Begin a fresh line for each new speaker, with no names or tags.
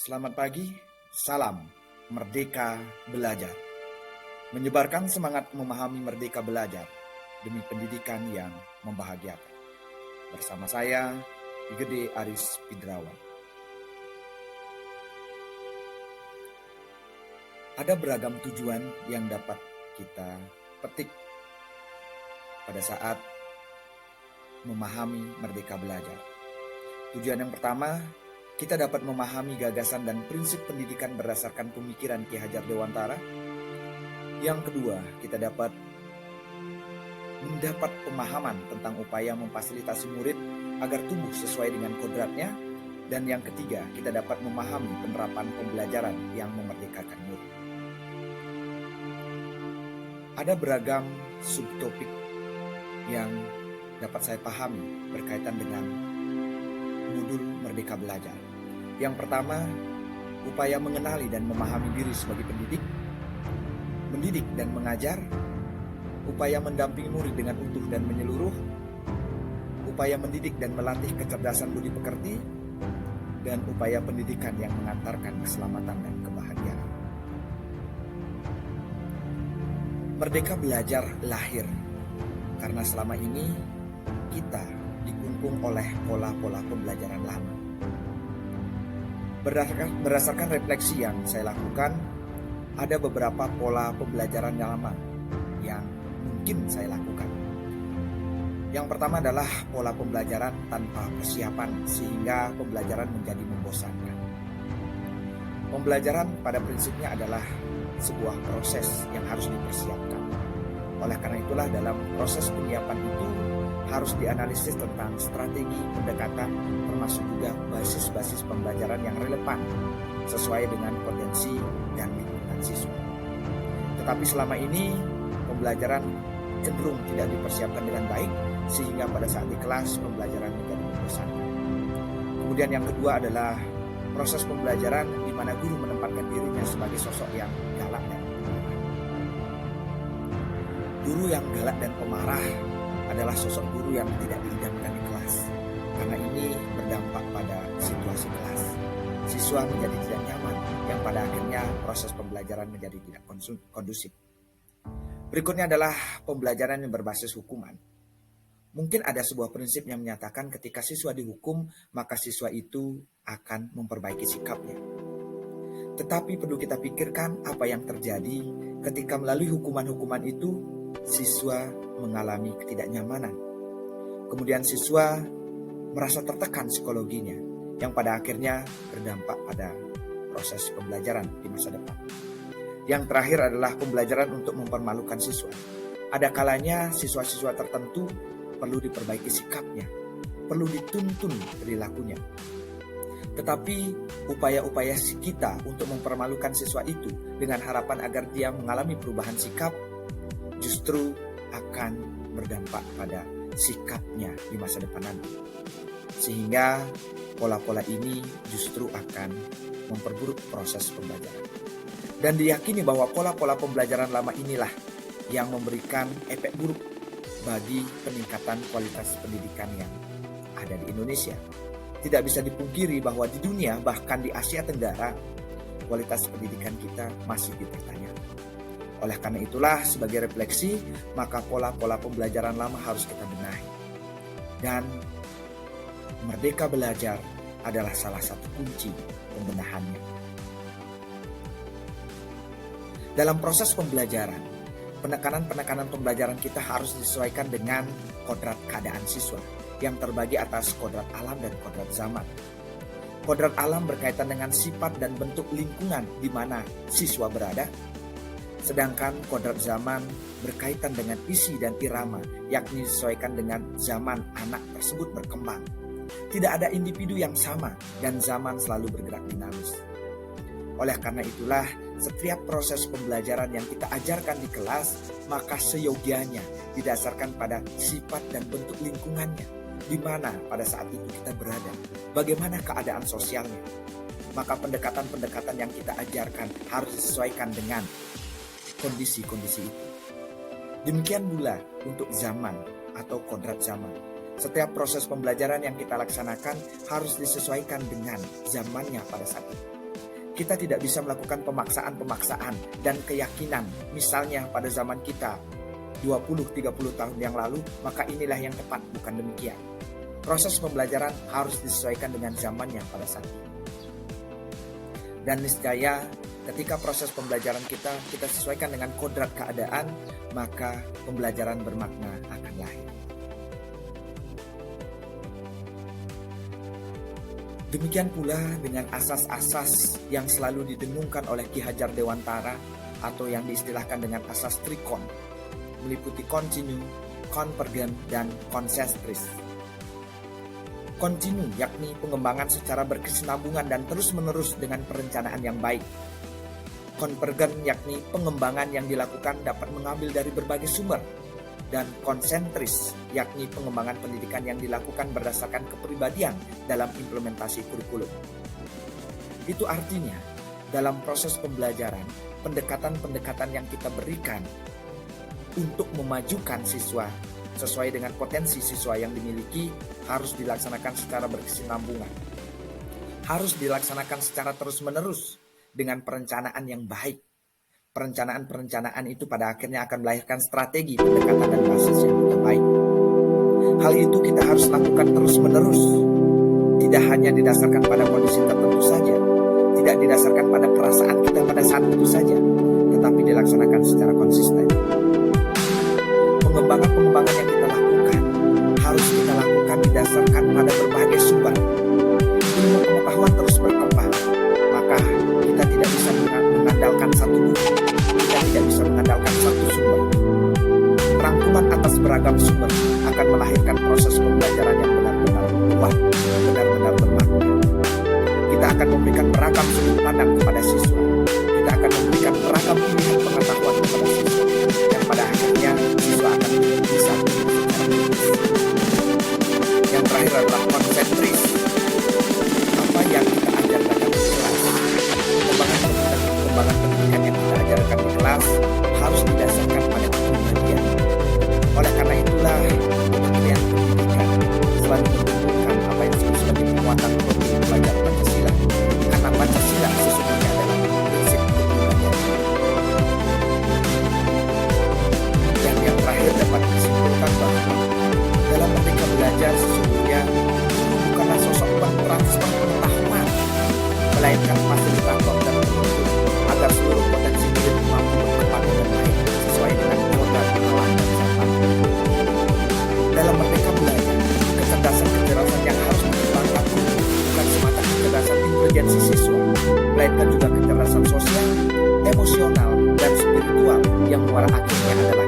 Selamat pagi, salam Merdeka Belajar. Menyebarkan semangat memahami Merdeka Belajar demi pendidikan yang membahagiakan. Bersama saya, Igede Aris Pidrawan. Ada beragam tujuan yang dapat kita petik pada saat memahami Merdeka Belajar. Tujuan yang pertama, kita dapat memahami gagasan dan prinsip pendidikan berdasarkan pemikiran Ki Hajar Dewantara. Yang kedua, kita dapat mendapat pemahaman tentang upaya memfasilitasi murid agar tumbuh sesuai dengan kodratnya. Dan yang ketiga, kita dapat memahami penerapan pembelajaran yang memerdekakan murid. Ada beragam subtopik yang dapat saya pahami berkaitan dengan modul Merdeka Belajar. Yang pertama, upaya mengenali dan memahami diri sebagai pendidik, mendidik dan mengajar, upaya mendampingi murid dengan utuh dan menyeluruh, upaya mendidik dan melatih kecerdasan budi pekerti, dan upaya pendidikan yang mengantarkan keselamatan dan kebahagiaan. Merdeka Belajar lahir karena selama ini kita dikungkung oleh pola-pola pembelajaran lama. Berdasarkan refleksi yang saya lakukan, ada beberapa pola pembelajaran yang lama yang mungkin saya lakukan. Yang pertama adalah pola pembelajaran tanpa persiapan sehingga pembelajaran menjadi membosankan. Pembelajaran pada prinsipnya adalah sebuah proses yang harus dipersiapkan. Oleh karena itulah dalam proses penyiapan itu harus dianalisis tentang strategi pendekatan termasuk juga basis-basis pembelajaran yang relevan sesuai dengan potensi dan lingkungan siswa. Tetapi selama ini pembelajaran cenderung tidak dipersiapkan dengan baik sehingga pada saat di kelas pembelajaran menjadi membosankan. Kemudian yang kedua adalah proses pembelajaran di mana guru menempatkan dirinya sebagai sosok yang galak dan pemarah. Guru yang galak dan pemarah adalah sosok guru yang tidak diidamkan di kelas. Karena ini berdampak pada situasi kelas. Siswa menjadi tidak nyaman, yang pada akhirnya proses pembelajaran menjadi tidak kondusif. Berikutnya adalah pembelajaran yang berbasis hukuman. Mungkin ada sebuah prinsip yang menyatakan ketika siswa dihukum, maka siswa itu akan memperbaiki sikapnya. Tetapi perlu kita pikirkan apa yang terjadi ketika melalui hukuman-hukuman itu, siswa mengalami ketidaknyamanan. Kemudian siswa merasa tertekan psikologinya, yang pada akhirnya berdampak pada proses pembelajaran di masa depan. Yang terakhir adalah pembelajaran untuk mempermalukan siswa. Ada kalanya siswa-siswa tertentu perlu diperbaiki sikapnya, perlu dituntun perilakunya. Tetapi upaya-upaya kita untuk mempermalukan siswa itu dengan harapan agar dia mengalami perubahan sikap justru akan berdampak pada sikapnya di masa depan nanti. Sehingga pola-pola ini justru akan memperburuk proses pembelajaran. Dan diyakini bahwa pola-pola pembelajaran lama inilah yang memberikan efek buruk bagi peningkatan kualitas pendidikan yang ada di Indonesia. Tidak bisa dipungkiri bahwa di dunia, bahkan di Asia Tenggara, kualitas pendidikan kita masih dipertanyakan. Oleh karena itulah, sebagai refleksi, maka pola-pola pembelajaran lama harus kita benahi. Dan Merdeka Belajar adalah salah satu kunci pembenahannya. Dalam proses pembelajaran, penekanan pembelajaran kita harus disesuaikan dengan kodrat keadaan siswa yang terbagi atas kodrat alam dan kodrat zaman. Kodrat alam berkaitan dengan sifat dan bentuk lingkungan di mana siswa berada. Sedangkan kodrat zaman berkaitan dengan isi dan irama, yakni disesuaikan dengan zaman anak tersebut berkembang. Tidak ada individu yang sama dan zaman selalu bergerak dinamis. Oleh karena itulah, setiap proses pembelajaran yang kita ajarkan di kelas, maka seyogianya didasarkan pada sifat dan bentuk lingkungannya, di mana pada saat itu kita berada, bagaimana keadaan sosialnya. Maka pendekatan-pendekatan yang kita ajarkan harus disesuaikan dengan kondisi-kondisi itu. Demikian pula untuk zaman atau kodrat zaman. Setiap proses pembelajaran yang kita laksanakan harus disesuaikan dengan zamannya pada saat itu. Kita tidak bisa melakukan pemaksaan-pemaksaan dan keyakinan. Misalnya pada zaman kita 20-30 tahun yang lalu, maka inilah yang tepat, bukan demikian. Proses pembelajaran harus disesuaikan dengan zamannya pada saat ini. Dan niscaya ketika proses pembelajaran kita sesuaikan dengan kodrat keadaan, maka pembelajaran bermakna akan lahir. Demikian pula dengan asas-asas yang selalu didengungkan oleh Ki Hajar Dewantara atau yang diistilahkan dengan asas trikon, meliputi kontinu, konvergen, dan konsentris. Kontinu yakni pengembangan secara berkesinambungan dan terus-menerus dengan perencanaan yang baik. Konvergen yakni pengembangan yang dilakukan dapat mengambil dari berbagai sumber. Dan konsentris yakni pengembangan pendidikan yang dilakukan berdasarkan kepribadian dalam implementasi kurikulum. Itu artinya dalam proses pembelajaran, pendekatan-pendekatan yang kita berikan untuk memajukan siswa sesuai dengan potensi siswa yang dimiliki harus dilaksanakan secara berkesinambungan. Harus dilaksanakan secara terus-menerus dengan perencanaan yang baik. Perencanaan-perencanaan itu pada akhirnya akan melahirkan strategi pendekatan dan basis yang lebih baik. Hal itu kita harus lakukan terus-menerus. Tidak hanya didasarkan pada kondisi tertentu saja, tidak didasarkan pada perasaan kita pada saat itu saja, tetapi dilaksanakan secara konsisten. Pengembangan-pengembangan yang kita lakukan harus kita lakukan didasarkan pada berbagai sumber. Ilmu pengetahuan terus berkembang, maka kita tidak bisa mengandalkan satu buku, kita tidak bisa mengandalkan satu sumber. Rangkuman atas beragam sumber akan melahirkan proses pembelajaran yang benar-benar kuat, benar-benar bermakna. Kita akan memberikan beragam sudut pandang kepada siswa. Kita akan memberikan beragam pilihan pengetahuan kepada siswa, yang pada akhirnya siswa akan bisa yang terakhir adalah konsentris. Apa yang kita ajarkan di kelas, pengembangan pendidikan yang kita ajarkan di kelas harus didasarkan pada kepribadian. Oleh karena itulah kementerian pendidikan selalu menunjukkan apa yang disebut sebagai penguatan program belajar Pancasila, karena Pancasila sesungguhnya adalah prinsip kepribadian. Dan yang terakhir dapat disimpulkan bahwa dalam Merdeka Belajar sesungguhnya bukanlah sosok pentransfer pengetahuan, melainkan fasilitator dan penuntut agar seluruh potensi diri mampu berkembang dengan baik sesuai dengan kodrat alam dan zaman. Dalam Merdeka Belajar, kecerdasan-kecerdasan yang harus dikembangkan bukan semata kecerdasan intelijensi siswa, melainkan juga kecerdasan sosial, emosional, dan spiritual yang muara akhirnya adalah